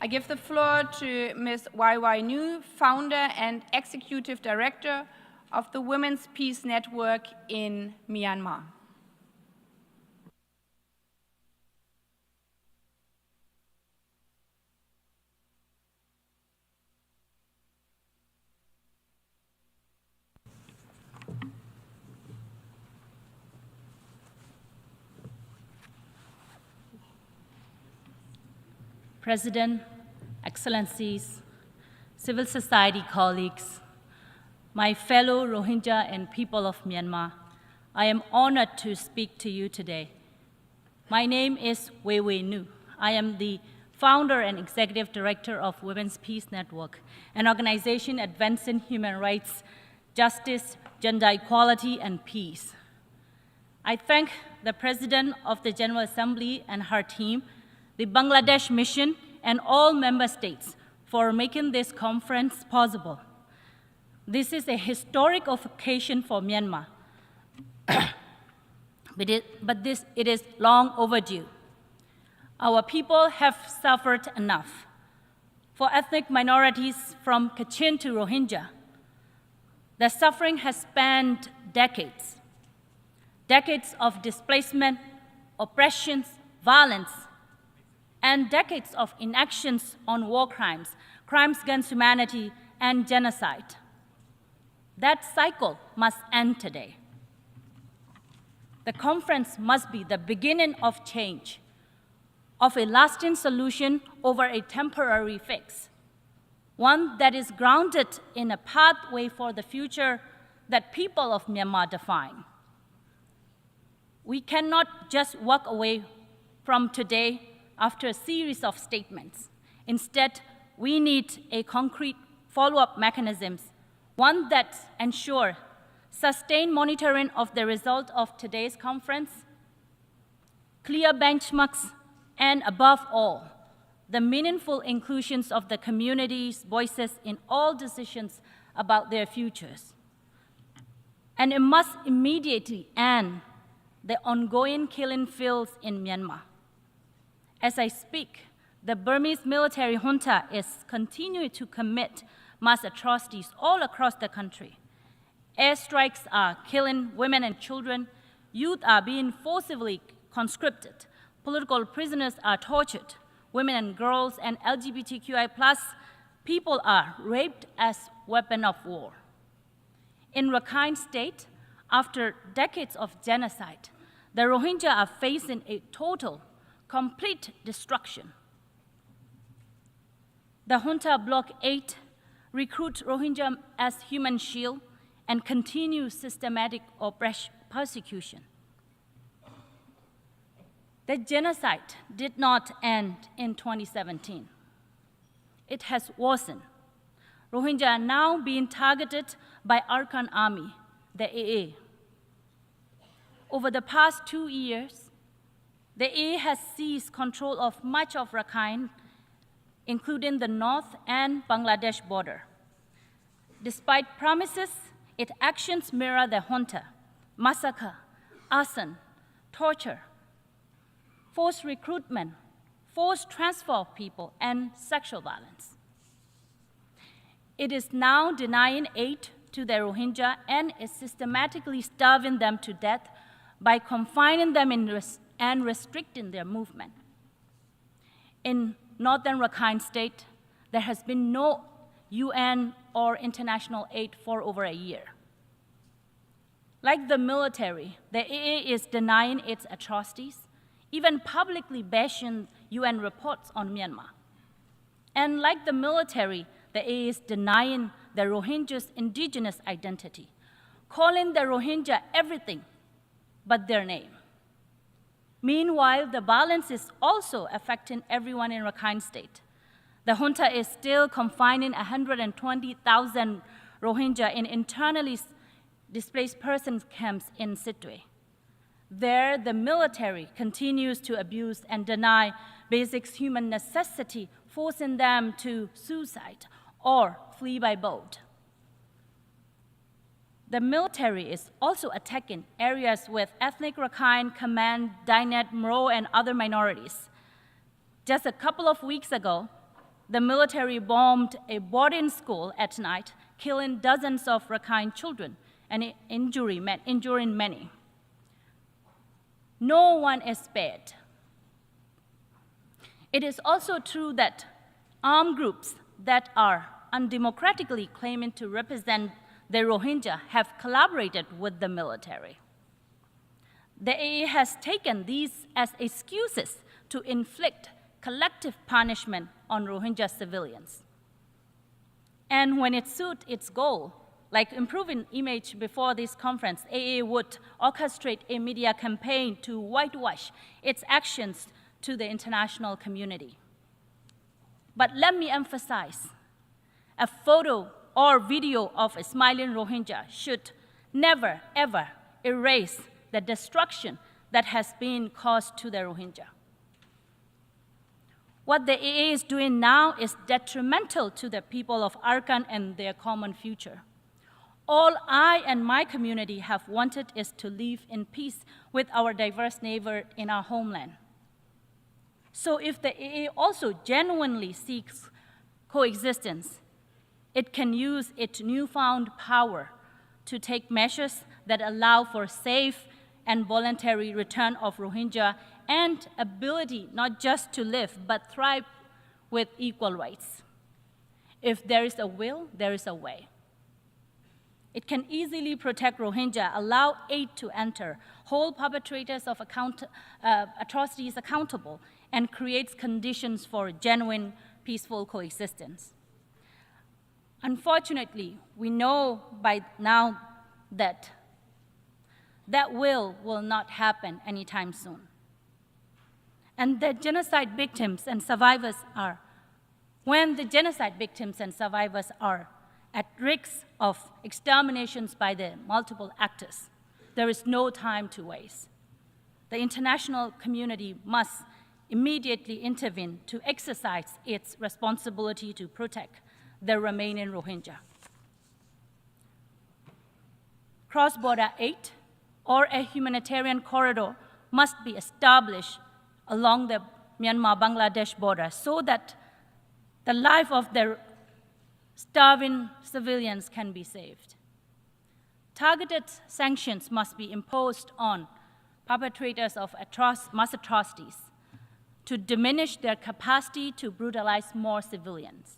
I give the floor to Ms. Wai Wai Nu, founder and executive director of the Women's Peace Network in Myanmar. President, Excellencies, civil society colleagues, my fellow Rohingya and people of Myanmar, I am honored to speak to you today. My name is Wai Wai Nu. I am the founder and executive director of Women's Peace Network, an organization advancing human rights, justice, gender equality, and peace. I thank the President of the General Assembly and her team, the Bangladesh Mission, and all member states for making this conference possible. This is a historic occasion for Myanmar, but it is long overdue. Our people have suffered enough. For ethnic minorities from Kachin to Rohingya, the suffering has spanned decades. Decades of displacement, oppressions, violence, and decades of inactions on war crimes, crimes against humanity, and genocide. That cycle must end today. The conference must be the beginning of change, of a lasting solution over a temporary fix, one that is grounded in a pathway for the future that people of Myanmar define. We cannot just walk away from today after a series of statements. Instead, we need a concrete follow-up mechanisms, one that ensures sustained monitoring of the result of today's conference, clear benchmarks, and above all, the meaningful inclusions of the community's voices in all decisions about their futures. And it must immediately end the ongoing killing fields in Myanmar. As I speak, the Burmese military junta is continuing to commit mass atrocities all across the country. Airstrikes are killing women and children, youth are being forcibly conscripted, political prisoners are tortured, women and girls and LGBTQI+ people are raped as weapons of war. In Rakhine State, after decades of genocide, the Rohingya are facing a total, complete destruction. The junta Bloc 8 recruits Rohingya as human shield and continues systematic persecution. The genocide did not end in 2017. It has worsened. Rohingya are now being targeted by Arkan Army, the AA. Over the past 2 years, the AA has seized control of much of Rakhine, including the North and Bangladesh border. Despite promises, its actions mirror the junta: massacre, arson, torture, forced recruitment, forced transfer of people, and sexual violence. It is now denying aid to the Rohingya and is systematically starving them to death by confining them and restricting their movement. In northern Rakhine State, there has been no UN or international aid for over a year. Like the military, the AA is denying its atrocities, even publicly bashing UN reports on Myanmar. And like the military, the AA is denying the Rohingyas' indigenous identity, calling the Rohingya everything but their name. Meanwhile, the violence is also affecting everyone in Rakhine State. The junta is still confining 120,000 Rohingya in internally displaced persons camps in Sittwe. There, the military continues to abuse and deny basic human necessity, forcing them to suicide or flee by boat. The military is also attacking areas with ethnic Rakhine, Kaman, Dainet, Mro, and other minorities. Just a couple of weeks ago, the military bombed a boarding school at night, killing dozens of Rakhine children and injuring many. No one is spared. It is also true that armed groups that are undemocratically claiming to represent the Rohingya have collaborated with the military. The AA has taken these as excuses to inflict collective punishment on Rohingya civilians. And when it suits its goal, like improving image before this conference, AA would orchestrate a media campaign to whitewash its actions to the international community. But let me emphasize, a photo or video of a smiling Rohingya should never, ever erase the destruction that has been caused to the Rohingya. What the AA is doing now is detrimental to the people of Arakan and their common future. All I and my community have wanted is to live in peace with our diverse neighbor in our homeland. So if the AA also genuinely seeks coexistence, it can use its newfound power to take measures that allow for safe and voluntary return of Rohingya and ability not just to live, but thrive with equal rights. If there is a will, there is a way. It can easily protect Rohingya, allow aid to enter, hold perpetrators of atrocities accountable, and creates conditions for genuine, peaceful coexistence. Unfortunately, we know by now that that will not happen anytime soon. And the genocide victims and survivors are, when the genocide victims and survivors are at risk of exterminations by the multiple actors, there is no time to waste. The international community must immediately intervene to exercise its responsibility to protect the remaining Rohingya. Cross-border aid or a humanitarian corridor must be established along the Myanmar-Bangladesh border so that the life of the starving civilians can be saved. Targeted sanctions must be imposed on perpetrators of mass atrocities to diminish their capacity to brutalize more civilians.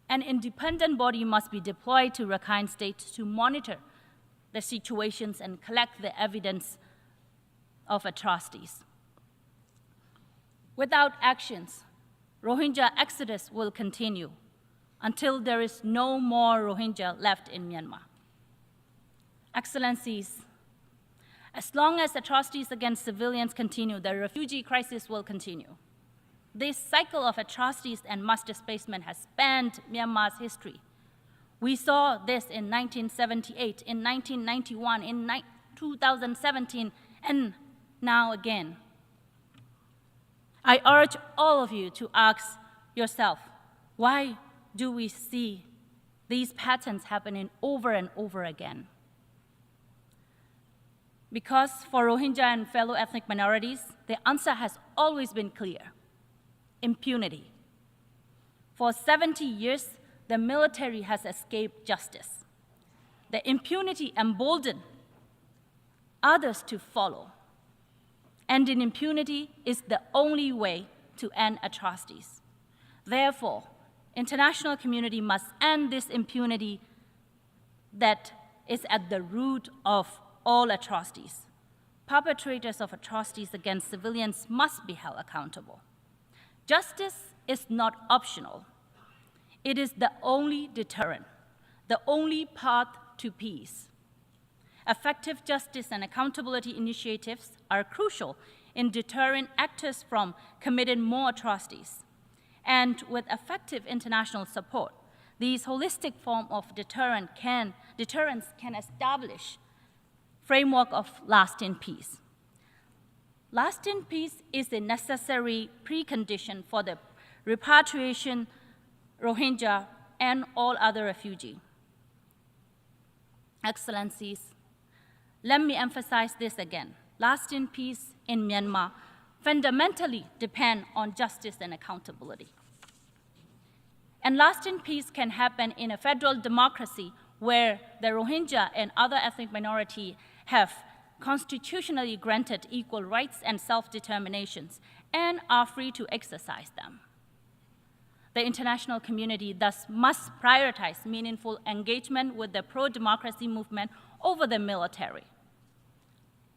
An independent body must be deployed to Rakhine State to monitor the situations and collect the evidence of atrocities. Without actions, Rohingya exodus will continue until there is no more Rohingya left in Myanmar. Excellencies, as long as atrocities against civilians continue, the refugee crisis will continue. This cycle of atrocities and mass displacement has spanned Myanmar's history. We saw this in 1978, in 1991, in 2017, and now again. I urge all of you to ask yourself, why do we see these patterns happening over and over again? Because for Rohingya and fellow ethnic minorities, the answer has always been clear: impunity. For 70 years, the military has escaped justice. The impunity emboldened others to follow. And in impunity is the only way to end atrocities. Therefore, international community must end this impunity that is at the root of all atrocities. Perpetrators of atrocities against civilians must be held accountable. Justice is not optional. It is the only deterrent, the only path to peace. Effective justice and accountability initiatives are crucial in deterring actors from committing more atrocities. And with effective international support, these holistic forms of deterrence can establish framework of lasting peace. Lasting peace is a necessary precondition for the repatriation Rohingya and all other refugees. Excellencies, let me emphasize this again. Lasting peace in Myanmar fundamentally depends on justice and accountability. And lasting peace can happen in a federal democracy where the Rohingya and other ethnic minorities have constitutionally granted equal rights and self-determinations and are free to exercise them. The international community thus must prioritize meaningful engagement with the pro-democracy movement over the military.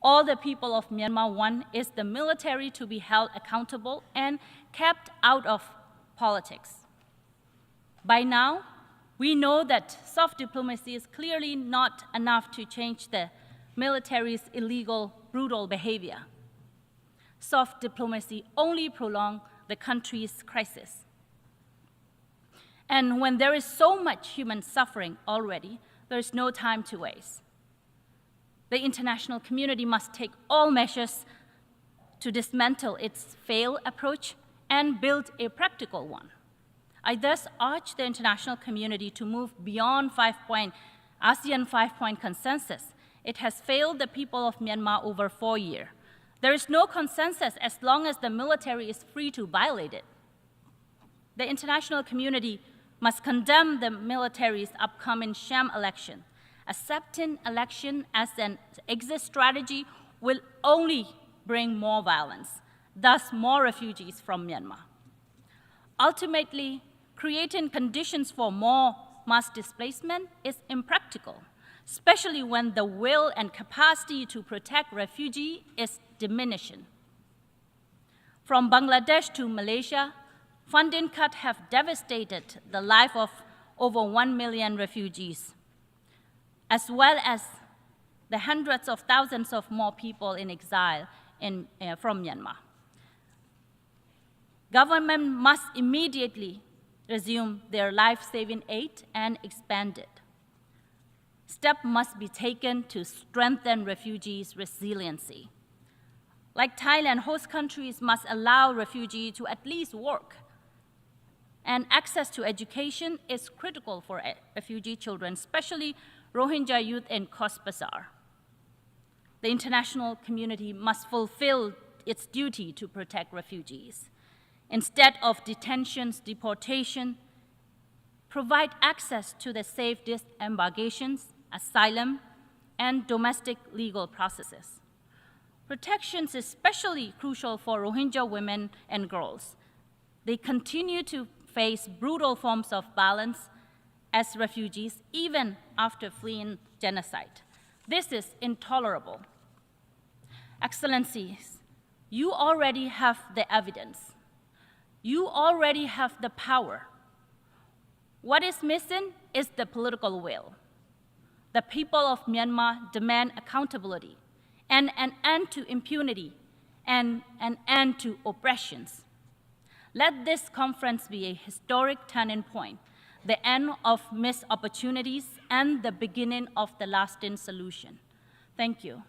All the people of Myanmar want is the military to be held accountable and kept out of politics. By now, we know that soft diplomacy is clearly not enough to change the military's illegal, brutal behavior. Soft diplomacy only prolongs the country's crisis. And when there is so much human suffering already, there is no time to waste. The international community must take all measures to dismantle its failed approach and build a practical one. I thus urge the international community to move beyond ASEAN 5-point consensus. It has failed the people of Myanmar over 4 years. There is no consensus as long as the military is free to violate it. The international community must condemn the military's upcoming sham election. Accepting election as an exit strategy will only bring more violence, thus more refugees from Myanmar. Ultimately, creating conditions for more mass displacement is impractical, especially when the will and capacity to protect refugees is diminishing. From Bangladesh to Malaysia, funding cuts have devastated the life of over 1 million refugees, as well as the hundreds of thousands of more people in exile from Myanmar. Government must immediately resume their life-saving aid and expand it. Steps must be taken to strengthen refugees' resiliency. Like Thailand, host countries must allow refugees to at least work. And access to education is critical for refugee children, especially Rohingya youth in Cox's Bazar. The international community must fulfill its duty to protect refugees. Instead of detentions, deportation, provide access to the safe disembarkations, asylum, and domestic legal processes. Protection is especially crucial for Rohingya women and girls. They continue to face brutal forms of violence as refugees, even after fleeing genocide. This is intolerable. Excellencies, you already have the evidence. You already have the power. What is missing is the political will. The people of Myanmar demand accountability and an end to impunity and an end to oppressions. Let this conference be a historic turning point, the end of missed opportunities and the beginning of the lasting solution. Thank you.